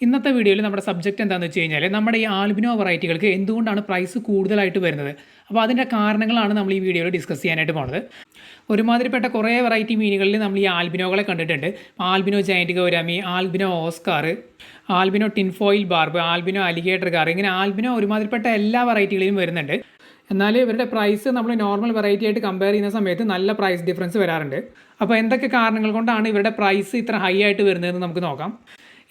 ഇന്നത്തെ വീഡിയോയിൽ നമ്മുടെ സബ്ജക്റ്റ് എന്താണെന്ന് വെച്ച് കഴിഞ്ഞാൽ നമ്മുടെ ഈ ആൽബിനോ വെറൈറ്റികൾക്ക് എന്തുകൊണ്ടാണ് പ്രൈസ് കൂടുതലായിട്ട് വരുന്നത്. അപ്പോൾ അതിൻ്റെ കാരണങ്ങളാണ് നമ്മൾ ഈ വീഡിയോയിൽ ഡിസ്കസ് ചെയ്യാനായിട്ട് പോകുന്നത്. ഒരുമാതിരിപ്പെട്ട കുറേ വെറൈറ്റി മീനുകളിൽ നമ്മൾ ഈ ആൽബിനോകളെ കണ്ടിട്ടുണ്ട്. Albino giant gourami, albino Oscar, albino tinfoil barb, albino alligator car, ഇങ്ങനെ ആൽബിനോ ഒരുമാതിരിപ്പെട്ട എല്ലാ വെറൈറ്റികളിലും വരുന്നുണ്ട്. എന്നാൽ ഇവരുടെ പ്രൈസ് നമ്മൾ നോർമൽ വെറൈറ്റി ആയിട്ട് കമ്പയർ ചെയ്യുന്ന സമയത്ത് നല്ല പ്രൈസ് ഡിഫറൻസ് വരാറുണ്ട്. അപ്പോൾ എന്തൊക്കെ കാരണങ്ങൾ കൊണ്ടാണ് ഇവരുടെ പ്രൈസ് ഇത്ര ഹൈ ആയിട്ട് വരുന്നതെന്ന് നമുക്ക് നോക്കാം.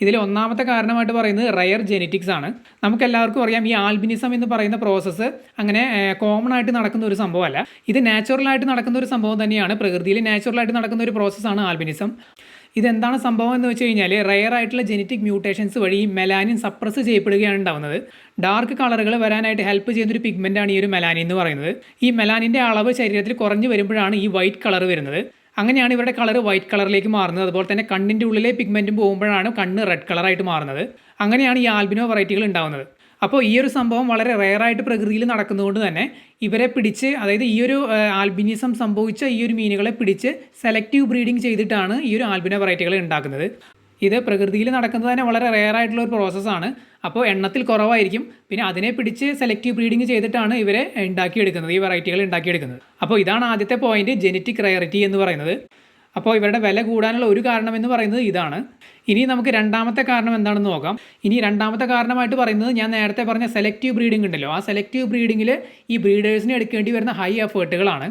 ഇതിൽ ഒന്നാമത്തെ കാരണമായിട്ട് പറയുന്നത് റയർ ജെനറ്റിക്സ് ആണ്. നമുക്കെല്ലാവർക്കും അറിയാം ഈ ആൽബിനിസം എന്ന് പറയുന്ന പ്രോസസ്സ് അങ്ങനെ കോമൺ ആയിട്ട് നടക്കുന്ന ഒരു സംഭവമല്ല. ഇത് നാച്ചുറലായിട്ട് നടക്കുന്ന ഒരു സംഭവം തന്നെയാണ്. പ്രകൃതിയിൽ നാച്ചുറലായിട്ട് നടക്കുന്ന ഒരു പ്രോസസ്സാണ് ആൽബിനിസം. ഇതെന്താണ് സംഭവം എന്ന് വെച്ച് കഴിഞ്ഞാൽ റയർ ആയിട്ടുള്ള ജെനറ്റിക് മ്യൂട്ടേഷൻസ് വഴി മെലാനിൻ സപ്രസ് ചെയ്യപ്പെടുകയാണ് ഉണ്ടാകുന്നത്. ഡാർക്ക് കളറുകൾ വരാനായിട്ട് ഹെൽപ്പ് ചെയ്യുന്നൊരു പിഗ്മെൻ്റാണ് ഈ ഒരു മെലാനിൻ എന്ന് പറയുന്നത്. ഈ മെലാനിൻ്റെ അളവ് ശരീരത്തിൽ കുറഞ്ഞു വരുമ്പോഴാണ് ഈ വൈറ്റ് കളർ വരുന്നത്. അങ്ങനെയാണ് ഇവരുടെ കളർ വൈറ്റ് കളറിലേക്ക് മാറുന്നത്. അതുപോലെ തന്നെ കണ്ണിൻ്റെ ഉള്ളിലെ പിഗ്മെൻറ്റും പോകുമ്പോഴാണ് കണ്ണ് റെഡ് കളറായിട്ട് മാറുന്നത്. അങ്ങനെയാണ് ഈ ആൽബിനോ വെറൈറ്റികൾ ഉണ്ടാകുന്നത്. അപ്പോൾ ഈ ഒരു സംഭവം വളരെ റെയറായിട്ട് പ്രകൃതിയിൽ നടക്കുന്നതുകൊണ്ട് തന്നെ ഇവരെ പിടിച്ച്, അതായത് ഈ ഒരു ആൽബിനിസം സംഭവിച്ച ഈ ഒരു മീനുകളെ പിടിച്ച് സെലക്റ്റീവ് ബ്രീഡിങ് ചെയ്തിട്ടാണ് ഈ ഒരു ആൽബിനോ വെറൈറ്റികൾ ഉണ്ടാക്കുന്നത്. ഇത് പ്രകൃതിയിൽ നടക്കുന്നത് തന്നെ വളരെ റെയറായിട്ടുള്ള ഒരു പ്രോസസ്സാണ്. അപ്പോൾ എണ്ണത്തിൽ കുറവായിരിക്കും. പിന്നെ അതിനെ പിടിച്ച് സെലക്റ്റീവ് ബ്രീഡിങ് ചെയ്തിട്ടാണ് ഇവരെ ഉണ്ടാക്കിയെടുക്കുന്നത്, ഈ വെറൈറ്റികൾ ഉണ്ടാക്കിയെടുക്കുന്നത്. അപ്പോൾ ഇതാണ് ആദ്യത്തെ പോയിന്റ്, ജെനറ്റിക് റയറിറ്റി എന്ന് പറയുന്നത്. അപ്പോൾ ഇവരുടെ വില കൂടാനുള്ള ഒരു കാരണം എന്ന് പറയുന്നത് ഇതാണ്. ഇനി നമുക്ക് രണ്ടാമത്തെ കാരണം എന്താണെന്ന് നോക്കാം. ഇനി രണ്ടാമത്തെ കാരണമായിട്ട് പറയുന്നത് ഞാൻ നേരത്തെ പറഞ്ഞ സെലക്റ്റീവ് ബ്രീഡിംഗ് ഉണ്ടല്ലോ, ആ സെലക്റ്റീവ് ബ്രീഡിങ്ങിൽ ഈ ബ്രീഡേഴ്സിന് എടുക്കേണ്ടി വരുന്ന ഹൈ എഫേർട്ടുകളാണ്.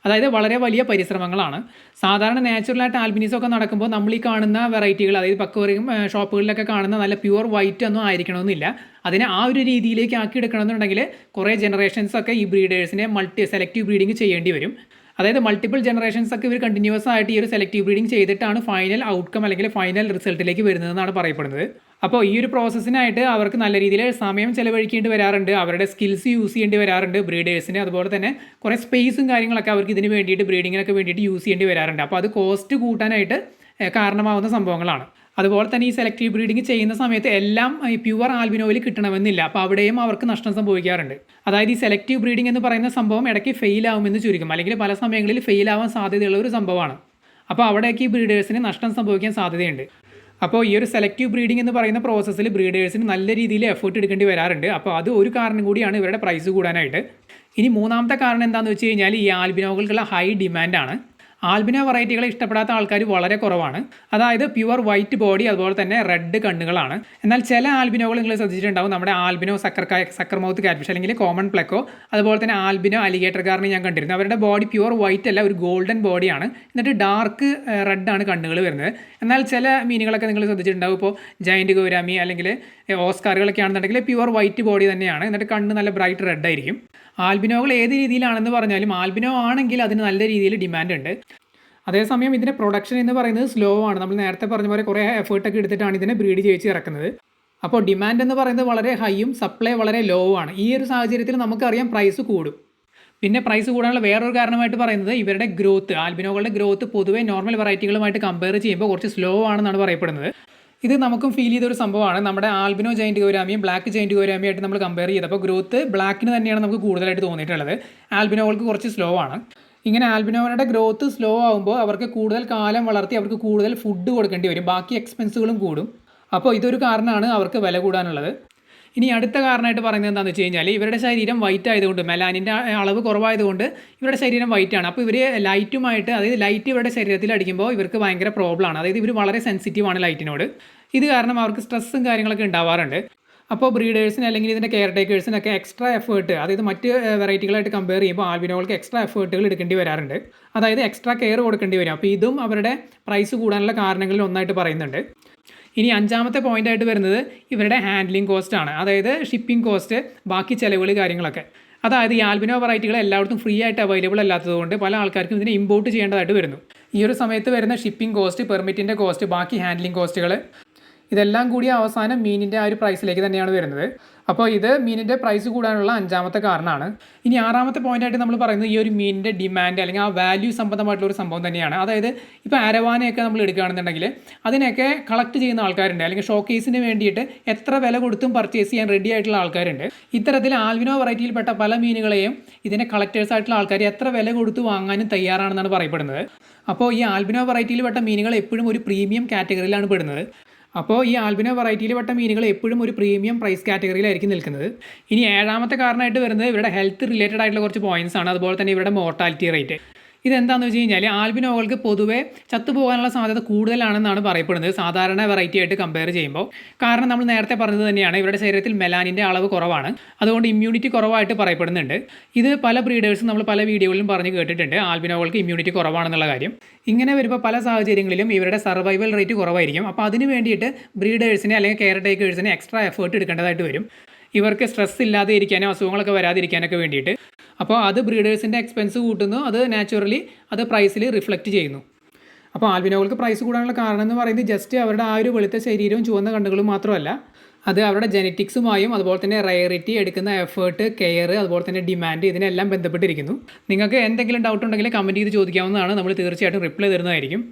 അതായത് വളരെ വലിയ പരിശ്രമങ്ങളാണ്. സാധാരണ നാച്ചുറലായിട്ട് ആൽബിനിസമൊക്കെ നടക്കുമ്പോൾ നമ്മൾ ഈ കാണുന്ന വെറൈറ്റികൾ, അതായത് പക്കവറിയും ഷോപ്പുകളിലൊക്കെ കാണുന്ന നല്ല പ്യുവർ വൈറ്റ് ഒന്നും ആയിരിക്കണമെന്നില്ല. അതിനെ ആ ഒരു രീതിയിലേക്ക് ആക്കി എടുക്കണമെന്നുണ്ടെങ്കിൽ കുറേ ജനറേഷൻസൊക്കെ ഈ ബ്രീഡേഴ്സിനെ സെലക്റ്റീവ് ബ്രീഡിങ് ചെയ്യേണ്ടി വരും. അതായത് മൾട്ടിപ്പിൾ ജനറേഷൻസ് ഒക്കെ ഇവർ കണ്ടിന്യൂസ് ആയിട്ട് ഈ ഒരു സെലക്റ്റീവ് ബ്രീഡിങ് ചെയ്തിട്ടാണ് ഫൈനൽ ഔട്ട്കം അല്ലെങ്കിൽ ഫൈനൽ റിസൾട്ടിലേക്ക് വരുന്നതെന്നാണ് പറയപ്പെടുന്നത്. അപ്പോൾ ഈ ഒരു പ്രോസസ്സിനായിട്ട് അവർക്ക് നല്ല രീതിയിൽ സമയം ചിലവഴിക്കേണ്ടി വരാറുണ്ട്. അവരുടെ സ്കിൽസ് യൂസ് ചെയ്യേണ്ടി വരാറുണ്ട് ബ്രീഡേഴ്സിന്. അതുപോലെ തന്നെ കുറേ സ്പേസും കാര്യങ്ങളൊക്കെ അവർക്ക് ഇതിന് വേണ്ടിയിട്ട് ബ്രീഡിങ്ങിനൊക്കെ വേണ്ടിയിട്ട് യൂസ് ചെയ്യേണ്ടി വരാറുണ്ട്. അപ്പോൾ അത് കോസ്റ്റ് കൂട്ടാനായിട്ട് കാരണമാവുന്ന സംഭവങ്ങളാണ്. അതുപോലെ തന്നെ ഈ സെലക്റ്റീവ് ബ്രീഡിങ് ചെയ്യുന്ന സമയത്ത് എല്ലാം ഈ പ്യുവർ ആൽബിനോയിൽ കിട്ടണമെന്നില്ല. അപ്പോൾ അവിടെയും അവർക്ക് നഷ്ടം സംഭവിക്കാറുണ്ട്. അതായത് ഈ സെലക്റ്റീവ് ബ്രീഡിംഗ് എന്ന് പറയുന്ന സംഭവം ഇടയ്ക്ക് ഫെയിൽ ആവുമെന്ന് ചുരുക്കം, അല്ലെങ്കിൽ പല സമയങ്ങളിൽ ഫെയിൽ ആവാൻ സാധ്യതയുള്ള ഒരു സംഭവമാണ്. അപ്പോൾ അവിടേക്ക് ഈ ബ്രീഡേഴ്സിന് നഷ്ടം സംഭവിക്കാൻ സാധ്യതയുണ്ട്. അപ്പോൾ ഈ ഒരു സെലക്റ്റീവ് ബ്രീഡിംഗ് എന്ന് പറയുന്ന പ്രോസസ്സിൽ ബ്രീഡേഴ്സിന് നല്ല രീതിയിൽ എഫേർട്ട് എടുക്കേണ്ടി വരാറുണ്ട്. അപ്പോൾ അത് ഒരു കാരണം കൂടിയാണ് ഇവരുടെ പ്രൈസ് കൂടാനായിട്ട്. ഇനി മൂന്നാമത്തെ കാരണം എന്താണെന്ന് വെച്ച് കഴിഞ്ഞാൽ ഈ ആൽബിനോകൾക്കുള്ള ഹൈ ഡിമാൻഡാണ്. ആൽബിനോ വെറൈറ്റികളെ ഇഷ്ടപ്പെടാത്ത ആൾക്കാർ വളരെ കുറവാണ്. അതായത് പ്യുവർ വൈറ്റ് ബോഡി, അതുപോലെ തന്നെ റെഡ് കണ്ണുകളാണ്. എന്നാൽ ചില ആൽബിനോകൾ നിങ്ങൾ ശ്രദ്ധിച്ചിട്ടുണ്ടാവും. നമ്മുടെ ആൽബിനോ സക്കർ മൗത്ത് കാറ്റ്ഫിഷ് അല്ലെങ്കിൽ കോമൺ പ്ലെക്കോ, അതുപോലെ തന്നെ ആൽബിനോ അലിഗേറ്റർ കാറിന് ഞാൻ കണ്ടിരുന്നു. അവരുടെ ബോഡി പ്യുവർ വൈറ്റ് അല്ല, ഒരു ഗോൾഡൻ ബോഡിയാണ്. എന്നിട്ട് ഡാർക്ക് റെഡാണ് കണ്ണുകൾ വരുന്നത്. എന്നാൽ ചില മീനുകളൊക്കെ നിങ്ങൾ ശ്രദ്ധിച്ചിട്ടുണ്ടാവും. ഇപ്പോൾ ജയൻറ്റ് ഗൗരാമി അല്ലെങ്കിൽ ഓസ്കാറുകളൊക്കെ ആണെന്നുണ്ടെങ്കിൽ പ്യുവർ വൈറ്റ് ബോഡി തന്നെയാണ്, എന്നിട്ട് കണ്ണ് നല്ല ബ്രൈറ്റ് റെഡ് ആയിരിക്കും. ആൽബിനോകൾ ഏത് രീതിയിലാണെന്ന് പറഞ്ഞാലും ആൽബിനോ ആണെങ്കിൽ അതിന് നല്ല രീതിയിൽ ഡിമാൻഡ് ഉണ്ട്. അതേസമയം ഇതിൻ്റെ പ്രൊഡക്ഷൻ എന്ന് പറയുന്നത് സ്ലോ ആണ്. നമ്മൾ നേരത്തെ പറഞ്ഞ പോലെ കുറേ എഫേർട്ടൊക്കെ എടുത്തിട്ടാണ് ഇതിനെ ബ്രീഡ് ചെയ്ത് ഇറക്കുന്നത്. അപ്പോൾ ഡിമാൻഡ് എന്ന് പറയുന്നത് വളരെ ഹൈയും സപ്ലൈ വളരെ ലോ ആണ്. ഈ ഒരു സാഹചര്യത്തിൽ നമുക്കറിയാം പ്രൈസ് കൂടും. പിന്നെ പ്രൈസ് കൂടാനുള്ള വേറൊരു കാരണമായിട്ട് പറയുന്നത് ഇവരുടെ ഗ്രോത്ത്, ആൽബിനോകളുടെ ഗ്രോത്ത് പൊതുവേ നോർമൽ വെറൈറ്റികളുമായിട്ട് കമ്പയർ ചെയ്യുമ്പോൾ കുറച്ച് സ്ലോ ആണെന്നാണ് പറയപ്പെടുന്നത്. ഇത് നമുക്കും ഫീൽ ചെയ്തൊരു സംഭവമാണ്. നമ്മുടെ ആൽബിനോ ജയൻറ്റ് ഗൗരാമിയും ബ്ലാക്ക് ജയൻറ്റ് ഗൗരാമിയായിട്ട് നമ്മൾ കമ്പയർ ചെയ്തപ്പോൾ ഗ്രോത്ത് ബ്ലാക്കിന് തന്നെയാണ് നമുക്ക് കൂടുതലായിട്ട് തോന്നിയിട്ടുള്ളത്. ആൽബിനോകൾക്ക് കുറച്ച് സ്ലോ ആണ്. ഇങ്ങനെ ആൽബിനോകളുടെ ഗ്രോത്ത് സ്ലോ ആകുമ്പോൾ അവർക്ക് കൂടുതൽ കാലം വളർത്തി അവർക്ക് കൂടുതൽ ഫുഡ് കൊടുക്കേണ്ടി വരും, ബാക്കി എക്സ്പെൻസുകളും കൂടും. അപ്പോൾ ഇതൊരു കാരണമാണ് അവർക്ക് വില കൂടാനുള്ളത്. ഇനി അടുത്ത കാരണമായിട്ട് പറയുന്നത് എന്താണെന്ന് വെച്ച് കഴിഞ്ഞാൽ ഇവരുടെ ശരീരം വൈറ്റ് ആയതുകൊണ്ട്, മെലാനിൻ്റെ അളവ് കുറവായതുകൊണ്ട് ഇവരുടെ ശരീരം വൈറ്റാണ്. അപ്പോൾ ഇവർ ലൈറ്റുമായിട്ട്, അതായത് ലൈറ്റ് ഇവരുടെ ശരീരത്തിൽ അടിക്കുമ്പോൾ ഇവർക്ക് ഭയങ്കര പ്രോബ്ലമാണ്. അതായത് ഇവർ വളരെ സെൻസിറ്റീവാണ് ലൈറ്റിനോട്. ഇത് കാരണം അവർക്ക് സ്ട്രെസ്സും കാര്യങ്ങളൊക്കെ ഉണ്ടാവാറുണ്ട്. അപ്പോൾ ബ്രീഡേഴ്സിന് അല്ലെങ്കിൽ ഇതിൻ്റെ കെയർ ടേക്കേഴ്സിനൊക്കെ എക്സ്ട്രാ എഫേർട്ട്, അതായത് മറ്റ് വെറൈറ്റികളായിട്ട് കമ്പയർ ചെയ്യുമ്പോൾ ആൽബിനോകൾക്ക് എക്സ്ട്രാ എഫേർട്ടുകൾ എടുക്കേണ്ടി വരാറുണ്ട്. അതായത് എക്സ്ട്രാ കെയർ കൊടുക്കേണ്ടി വരും. അപ്പോൾ ഇതും അവരുടെ പ്രൈസ് കൂടാനുള്ള കാരണങ്ങളിൽ ഒന്നായിട്ട് പറയുന്നുണ്ട്. ഇനി അഞ്ചാമത്തെ പോയിൻ്റ് ആയിട്ട് വരുന്നത് ഇവരുടെ ഹാൻഡ്ലിംഗ് കോസ്റ്റ് ആണ്. അതായത് ഷിപ്പിംഗ് കോസ്റ്റ്, ബാക്കി ചിലവുകൾ കാര്യങ്ങളൊക്കെ. അതായത് ഈ ആൽബിനോ വെറൈറ്റികൾ എല്ലായിടത്തും ഫ്രീ ആയിട്ട് അവൈലബിൾ അല്ലാത്തതുകൊണ്ട് പല ആൾക്കാർക്കും ഇതിനെ ഇമ്പോർട്ട് ചെയ്യേണ്ടതായിട്ട് വരുന്നു. ഈ ഒരു സമയത്ത് വരുന്ന ഷിപ്പിംഗ് കോസ്റ്റ്, പെർമിറ്റിൻ്റെ കോസ്റ്റ്, ബാക്കി ഹാൻഡ്ലിംഗ് കോസ്റ്റുകൾ, ഇതെല്ലാം കൂടി അവസാനം മീനിൻ്റെ ആ ഒരു പ്രൈസിലേക്ക് തന്നെയാണ് വരുന്നത്. അപ്പോൾ ഇത് മീനിൻ്റെ പ്രൈസ് കൂടാനുള്ള അഞ്ചാമത്തെ കാരണമാണ്. ഇനി ആറാമത്തെ പോയിൻ്റായിട്ട് നമ്മൾ പറയുന്നത് ഈ ഒരു മീനിൻ്റെ ഡിമാൻഡ് അല്ലെങ്കിൽ ആ വാല്യൂ സംബന്ധമായിട്ടുള്ള ഒരു സംഭവം തന്നെയാണ്. അതായത് ഇപ്പോൾ അരവാനയൊക്കെ നമ്മൾ എടുക്കുകയാണെന്നുണ്ടെങ്കിൽ അതിനെയൊക്കെ കളക്ട് ചെയ്യുന്ന ആൾക്കാരുണ്ട്, അല്ലെങ്കിൽ ഷോക്കേസിന് വേണ്ടിയിട്ട് എത്ര വില കൊടുത്തും പർച്ചേസ് ചെയ്യാൻ റെഡി ആയിട്ടുള്ള ആൾക്കാരുണ്ട്. ഇത്തരത്തിൽ ആൽബിനോ വെറൈറ്റിയിൽപ്പെട്ട പല മീനുകളെയും ഇതിനെ കളക്ടേഴ്സ് ആയിട്ടുള്ള ആൾക്കാർ എത്ര വില കൊടുത്ത് വാങ്ങാനും തയ്യാറാണെന്നാണ് പറയപ്പെടുന്നത്. അപ്പോൾ ഈ ആൽബിനോ വെറൈറ്റിയിൽപ്പെട്ട മീനുകൾ എപ്പോഴും ഒരു പ്രീമിയം കാറ്റഗറിയിലാണ് പെടുന്നത്. അപ്പോൾ ഈ ആൽബിനോ വെറൈറ്റിയിൽ പെട്ട മീനുകൾ എപ്പോഴും ഒരു പ്രീമിയം പ്രൈസ് കാറ്റഗറിയിലായിരിക്കും നിൽക്കുന്നത്. ഇനി ഏഴാമത്തെ കാരണമായിട്ട് വരുന്നത് ഇവരുടെ ഹെൽത്ത് റിലേറ്റഡ് ആയിട്ടുള്ള കുറച്ച് പോയിന്റ്സ് ആണ്. അതുപോലെ തന്നെ ഇവരുടെ മോർട്ടാലിറ്റി റേറ്റ്. ഇതെന്താണെന്ന് വെച്ച് കഴിഞ്ഞാൽ ആൽബിനോകൾക്ക് പൊതുവെ ചത്തുപോകാനുള്ള സാധ്യത കൂടുതലാണെന്നാണ് പറയപ്പെടുന്നത് സാധാരണ വെറൈറ്റി ആയിട്ട് കമ്പയർ ചെയ്യുമ്പോൾ. കാരണം നമ്മൾ നേരത്തെ പറഞ്ഞത് തന്നെയാണ്, ഇവരുടെ ശരീരത്തിൽ മെലാനിൻ്റെ അളവ് കുറവാണ്. അതുകൊണ്ട് ഇമ്മ്യൂണിറ്റി കുറവായിട്ട് പറയപ്പെടുന്നുണ്ട്. ഇത് പല ബ്രീഡേഴ്സും നമ്മൾ പല വീഡിയോകളിലും പറഞ്ഞ് കേട്ടിട്ടുണ്ട്, ആൽബിനോകൾക്ക് ഇമ്മ്യൂണിറ്റി കുറവാണെന്നുള്ള കാര്യം. ഇങ്ങനെ വരുമ്പോൾ പല സാഹചര്യങ്ങളിലും ഇവരുടെ സർവൈവൽ റേറ്റ് കുറവായിരിക്കും. അപ്പോൾ അതിന് വേണ്ടിയിട്ട് ബ്രീഡേഴ്സിനെ അല്ലെങ്കിൽ കെയർ ടേക്കേഴ്സിനെ എക്സ്ട്രാ എഫേർട്ട് എടുക്കേണ്ടതായിട്ട് വരും. ഇവർക്ക് സ്ട്രെസ് ഇല്ലാതെ ഇരിക്കാനോ അസുഖങ്ങളൊക്കെ വരാതിരിക്കാനൊക്കെ വേണ്ടിയിട്ട്. അപ്പോൾ അത് ബ്രീഡേഴ്സിൻ്റെ എക്സ്പെൻസ് കൂട്ടുന്നു, അത് നാച്ചുറലി അത് പ്രൈസിൽ റിഫ്ലക്റ്റ് ചെയ്യുന്നു. അപ്പോൾ ആൽബിനോകൾക്ക് പ്രൈസ് കൂടാനുള്ള കാരണം എന്ന് പറയുന്നത് ജസ്റ്റ് അവരുടെ ആ ഒരു വെളുത്ത ശരീരവും ചുവന്ന കണ്ണുകളും മാത്രമല്ല, അത് അവരുടെ ജെനറ്റിക്സുമായും അതുപോലെ തന്നെ റയറിറ്റി, എടുക്കുന്ന എഫേർട്ട്, കെയർ, അതുപോലെ തന്നെ ഡിമാൻഡ്, ഇതിനെല്ലാം ബന്ധപ്പെട്ടിരിക്കുന്നു. നിങ്ങൾക്ക് എന്തെങ്കിലും ഡൗട്ട് ഉണ്ടെങ്കിൽ കമൻറ്റ് ചെയ്ത് ചോദിക്കാവുന്നതാണ്. നമ്മൾ തീർച്ചയായിട്ടും റിപ്ലൈ തരുന്നതായിരിക്കും.